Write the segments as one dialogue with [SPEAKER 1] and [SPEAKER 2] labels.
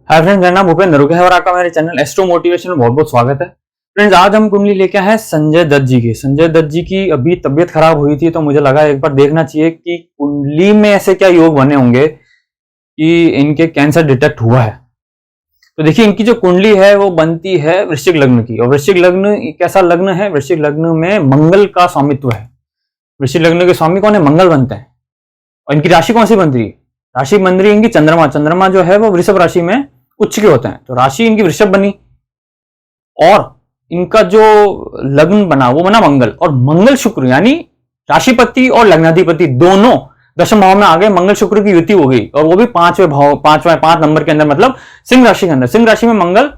[SPEAKER 1] Hi friends, मेरा नाम भूपेंद्र रुके है और आपका मेरे चैनल एस्ट्रो मोटिवेशन में बहुत बहुत स्वागत है। फ्रेंड्स, आज हम कुंडली लेके आए हैं संजय दत्त जी की। संजय दत्त जी की अभी तबीयत खराब हुई थी तो मुझे लगा एक बार देखना चाहिए कि कुंडली में ऐसे क्या योग बने होंगे कि इनके कैंसर डिटेक्ट हुआ है। तो देखिए, इनकी जो कुंडली है वो बनती है वृश्चिक लग्न की। और वृश्चिक लग्न कैसा लग्न है? वृश्चिक लग्न में मंगल का स्वामित्व है। वृश्चिक लग्न के स्वामी कौन है? मंगल बनते हैं। और इनकी राशि कौन सी बन रही है? राशि बन रही है इनकी चंद्रमा। चंद्रमा जो है वो वृषभ राशि में उच्च के होते हैं, तो राशि इनकी वृषभ बनी और इनका जो लग्न बना वो बना मंगल। और मंगल शुक्र यानी राशिपति और लग्नाधिपति दोनों दशम भाव में आ गए। मंगल शुक्र की युति हो गई और वो भी पांच नंबर के अंदर, मतलब सिंह राशि के अंदर। सिंह राशि में मंगल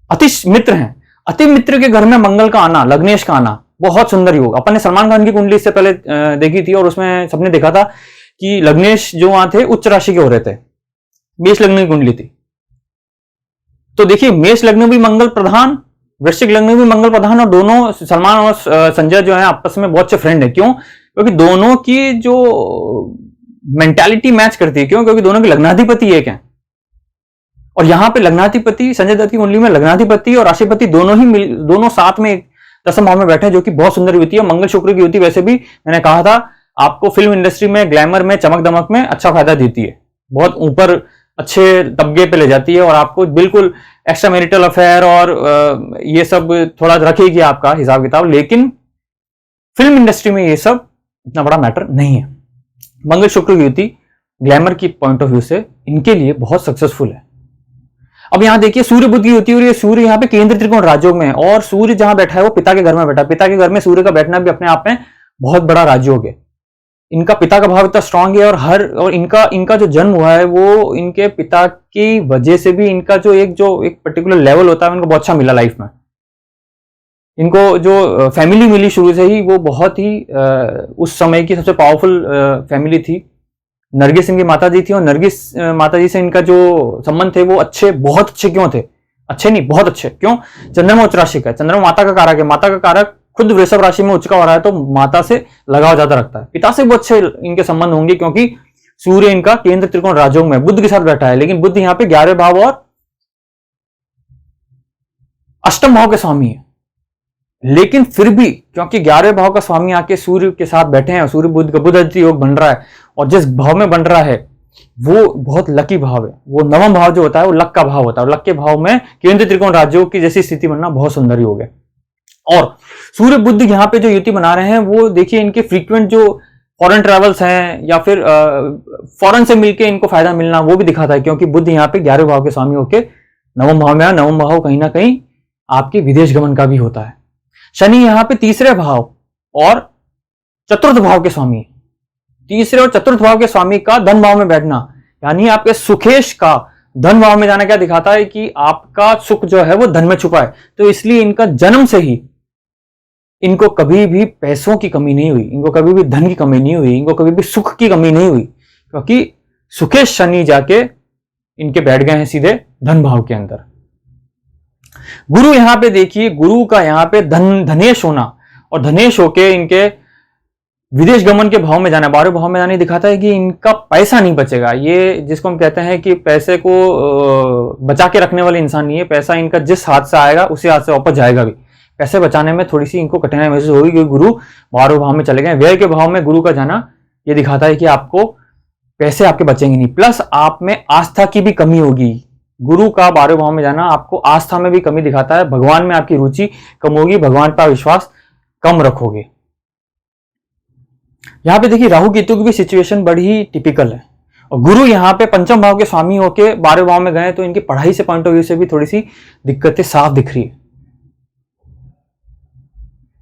[SPEAKER 1] अति मित्र हैं। अति मित्र के घर में मंगल का आना, लग्नेश का आना, बहुत सुंदर योग। अपन ने सलमान खान की कुंडली इससे पहले देखी थी और उसमें सबने देखा था कि लग्नेश जो वहां थे उच्च राशि के हो रहे थे। मेष लग्न की कुंडली थी। तो देखिए, मेष लग्न भी मंगल प्रधान, वृश्चिक लग्न भी मंगल प्रधान, और दोनों सलमान और संजय जो है आपस में बहुत अच्छे फ्रेंड है। क्यों? क्योंकि दोनों की जो मेंटालिटी मैच करती है। क्यों? क्योंकि दोनों के लग्नाधिपति एक हैं। और यहां पे लग्नाधिपति संजय दत्त की कुंडली में लग्नाधिपति और राशिपति दोनों साथ में दशम भाव में बैठे हैं, जो कि बहुत सुंदर युति है। मंगल शुक्र की युति वैसे भी मैंने कहा था आपको फिल्म इंडस्ट्री में, ग्लैमर में, चमक दमक में अच्छा फायदा देती है। बहुत ऊपर अच्छे तबके पे ले जाती है और आपको बिल्कुल एक्स्ट्रा मैरिटल अफेयर और ये सब थोड़ा रखेगी आपका हिसाब किताब। लेकिन फिल्म इंडस्ट्री में ये सब इतना बड़ा मैटर नहीं है। मंगल शुक्र की युति ग्लैमर की पॉइंट ऑफ व्यू से इनके लिए बहुत सक्सेसफुल है। अब यहां देखिए, सूर्य बुध की युति हो रही है। सूर्य यहाँ पे केंद्र त्रिकोण राजयोग में है और सूर्य जहां बैठा है वो पिता के घर में बैठा है। पिता के घर में सूर्य का बैठना भी अपने आप में बहुत बड़ा राजयोग है। इनका पिता का भाव इतना स्ट्रांग है और इनका जो जन्म हुआ है वो इनके पिता की वजह से भी इनका जो एक पर्टिकुलर लेवल होता है उनको बहुत अच्छा मिला लाइफ में। इनको जो फैमिली मिली शुरू से ही वो बहुत ही उस समय की सबसे पावरफुल फैमिली थी। नरगिस इनकी माता जी थी और नरगिस माता जी से इनका जो संबंध थे वो अच्छे, बहुत अच्छे क्यों थे? अच्छे नहीं, बहुत अच्छे। क्यों? चंद्रमा उच्च राशि का है। चंद्रमा माता का कारक है। माता का कारक खुद वृषभ राशि में उच्च का हो रहा है तो माता से लगाव ज्यादा रखता है। पिता से वो अच्छे इनके संबंध होंगे क्योंकि सूर्य इनका केंद्र त्रिकोण राजयोग में बुध के साथ बैठा है। लेकिन बुध यहाँ पे 11वें भाव और अष्टम भाव के स्वामी है। लेकिन फिर भी क्योंकि 11वें भाव का स्वामी आके सूर्य के साथ बैठे हैं और सूर्य बुध का बुध अदिति योग बन रहा है और जिस भाव में बन रहा है वो बहुत लकी भाव है। वो नवम भाव जो होता है वो लक का भाव होता है और लक के भाव में केंद्र त्रिकोण राजयोग की जैसी स्थिति बनना बहुत सुंदर योग है। और सूर्य बुध यहाँ पे जो युति बना रहे हैं वो देखिए, इनके फ्रीक्वेंट जो फॉरेन ट्रेवल्स हैं या फिर फॉरेन से मिलके इनको फायदा मिलना वो भी दिखाता है। क्योंकि बुध यहाँ पे 11वें भाव के स्वामी होके नवम भाव में, नवम भाव कहीं ना कहीं आपके विदेश गमन का भी होता है। शनि यहाँ पे 3रे भाव और चतुर्थ भाव के स्वामी, 3रे और चतुर्थ भाव के स्वामी का धन भाव में बैठना यानी आपके सुखेश का धन भाव में जाना क्या दिखाता है कि आपका सुख जो है वो धन में छुपा है। तो इसलिए इनका जन्म से ही इनको कभी भी पैसों की कमी नहीं हुई, इनको कभी भी धन की कमी नहीं हुई, इनको कभी भी सुख की कमी नहीं हुई, क्योंकि सुखेश शनि जाके इनके बैठ गए हैं सीधे धन भाव के अंदर। गुरु यहां पे देखिए, गुरु का यहां पे धनेश होना और धनेश होके इनके विदेश गमन के भाव में जाना, 12वें भाव में जाने दिखाता है कि इनका पैसा नहीं बचेगा। ये जिसको हम कहते हैं कि पैसे को बचा के रखने वाले इंसान नहीं है। पैसा इनका जिस हाथ से आएगा उसी हाथ से वापस जाएगा भी। पैसे बचाने में थोड़ी सी इनको कठिनाई महसूस होगी क्योंकि गुरु 12वें भाव में चले गए। व्यय के भाव में गुरु का जाना ये दिखाता है कि आपको पैसे आपके बचेंगे नहीं, प्लस आप में आस्था की भी कमी होगी। गुरु का 12वें भाव में जाना आपको आस्था में भी कमी दिखाता है। भगवान में आपकी रुचि कम होगी, भगवान पर विश्वास कम रखोगे। यहां पे देखिए, राहु केतु की भी सिचुएशन बड़ी टिपिकल है और गुरु यहाँ पे पंचम भाव के स्वामी होके 12वें भाव में गए तो इनकी पढ़ाई से पॉइंट ऑफ व्यू से भी थोड़ी सी दिक्कतें साफ दिख रही है।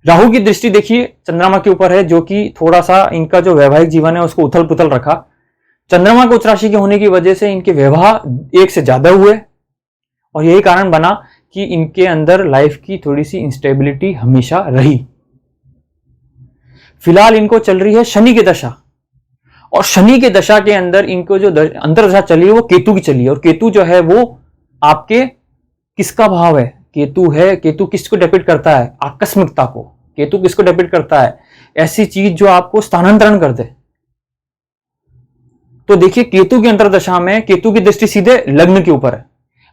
[SPEAKER 1] राहु की दृष्टि देखिए चंद्रमा के ऊपर है, जो कि थोड़ा सा इनका जो वैवाहिक जीवन है उसको उथल पुथल रखा। चंद्रमा को उच्च राशि के होने की वजह से इनके विवाह एक से ज्यादा हुए और यही कारण बना कि इनके अंदर लाइफ की थोड़ी सी इंस्टेबिलिटी हमेशा रही। फिलहाल इनको चल रही है शनि की दशा और शनि के दशा के अंदर इनको जो अंतर्दशा चली है वो केतु की चली है। और केतु जो है वो आपके किसका भाव है? केतु है। केतु किसको डिपिक्ट करता है? आकस्मिकता को। केतु किसको डिपिक्ट करता है? ऐसी चीज जो आपको स्थानांतरण कर दे। तो देखिए केतु की अंतर्दशा में केतु की दृष्टि सीधे लग्न के ऊपर है।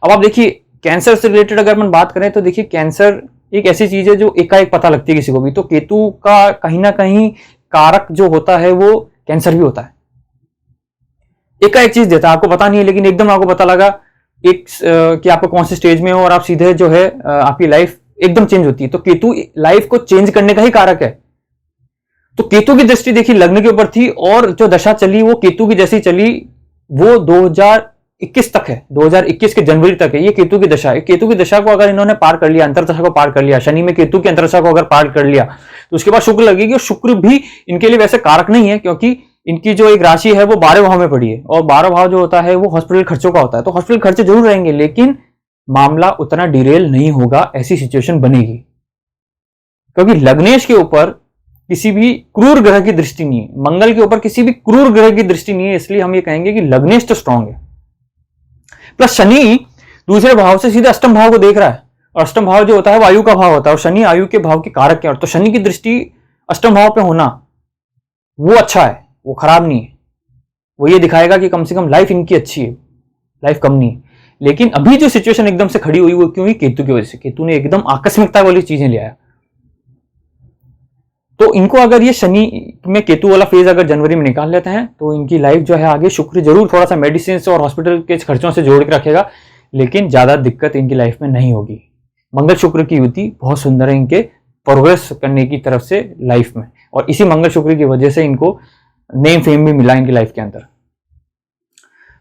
[SPEAKER 1] अब आप देखिए कैंसर से रिलेटेड अगर हम बात करें तो देखिए कैंसर एक ऐसी चीज है जो एकाएक पता लगती है किसी को भी, तो केतु का कहीं ना कहीं कारक जो होता है वो कैंसर भी होता है। एकाएक चीज देता है, आपको पता नहीं है लेकिन एकदम आपको पता लगा कि आपको कौन से स्टेज में हो और आप सीधे जो है आपकी लाइफ एकदम चेंज होती है। तो केतु लाइफ को चेंज करने का ही कारक है। तो केतु की दृष्टि देखिए लग्न के ऊपर थी और जो दशा चली वो केतु की जैसी चली, वो 2021 तक है, 2021 के जनवरी तक है। ये केतु की दशा है। केतु की दशा को अगर इन्होंने पार कर लिया, अंतर्दशा को पार कर लिया, शनि में केतु की अंतर्दशा को अगर पार कर लिया तो उसके बाद शुक्र लगेगी। और शुक्र भी इनके लिए वैसे कारक नहीं है क्योंकि इनकी जो एक राशि है वो 12 भाव में पड़ी है और 12 भाव जो होता है वो हॉस्पिटल खर्चों का होता है। तो हॉस्पिटल खर्चे जरूर रहेंगे लेकिन मामला उतना डिरेल नहीं होगा, ऐसी सिचुएशन बनेगी क्योंकि लग्नेश के ऊपर किसी भी क्रूर ग्रह की दृष्टि नहीं है, मंगल के ऊपर किसी भी क्रूर ग्रह की दृष्टि नहीं है, इसलिए हम ये कहेंगे कि लग्नेश तो स्ट्रांग है। प्लस शनि दूसरे भाव से सीधे अष्टम भाव को देख रहा है और अष्टम भाव जो होता है वायु का भाव होता है और शनि आयु के भाव के कारक है। तो शनि की दृष्टि अष्टम भाव पे होना वो अच्छा है, वो खराब नहीं है। वो ये दिखाएगा कि कम से कम लाइफ इनकी अच्छी है, लाइफ कम नहीं है। लेकिन अभी जो सिचुएशन एकदम से खड़ी हुई वो क्यों हुई? केतु की वजह से। केतु ने एकदम आकस्मिकता वाली चीजें ले आया। तो इनको अगर ये शनि में केतु वाला फेज अगर जनवरी में निकाल लेते हैं तो इनकी लाइफ जो है आगे, शुक्र जरूर थोड़ा सा मेडिसिन और हॉस्पिटल के खर्चों से जोड़ के रखेगा लेकिन ज्यादा दिक्कत इनकी लाइफ में नहीं होगी। मंगल शुक्र की युति बहुत सुंदर है इनके प्रोग्रेस करने की तरफ से लाइफ में, और इसी मंगल शुक्र की वजह से इनको नेम फेम भी मिला इनकी लाइफ के अंदर।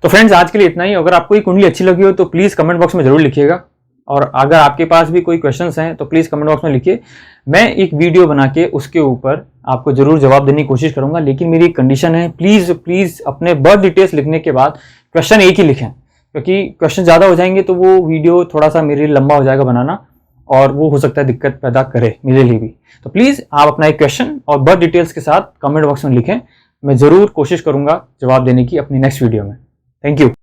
[SPEAKER 1] तो फ्रेंड्स आज के लिए इतना ही। अगर आपको ये कुंडली अच्छी लगी हो तो प्लीज कमेंट बॉक्स में जरूर लिखिएगा, और अगर आपके पास भी कोई क्वेश्चंस हैं तो प्लीज कमेंट बॉक्स में लिखिए। मैं एक वीडियो बना के उसके ऊपर आपको जरूर जवाब देने की कोशिश करूंगा, लेकिन मेरी एक कंडीशन है, प्लीज प्लीज अपने बर्थ डिटेल्स लिखने के बाद क्वेश्चन एक ही लिखें, क्योंकि क्वेश्चन ज्यादा हो जाएंगे तो वो वीडियो थोड़ा सा मेरे लिए लंबा हो जाएगा बनाना और वो हो सकता है दिक्कत पैदा करे मेरे लिए भी। तो प्लीज आप अपना एक क्वेश्चन और बर्थ डिटेल्स के साथ कमेंट बॉक्स में लिखें, मैं जरूर कोशिश करूंगा जवाब देने की अपनी नेक्स्ट वीडियो में। Thank you.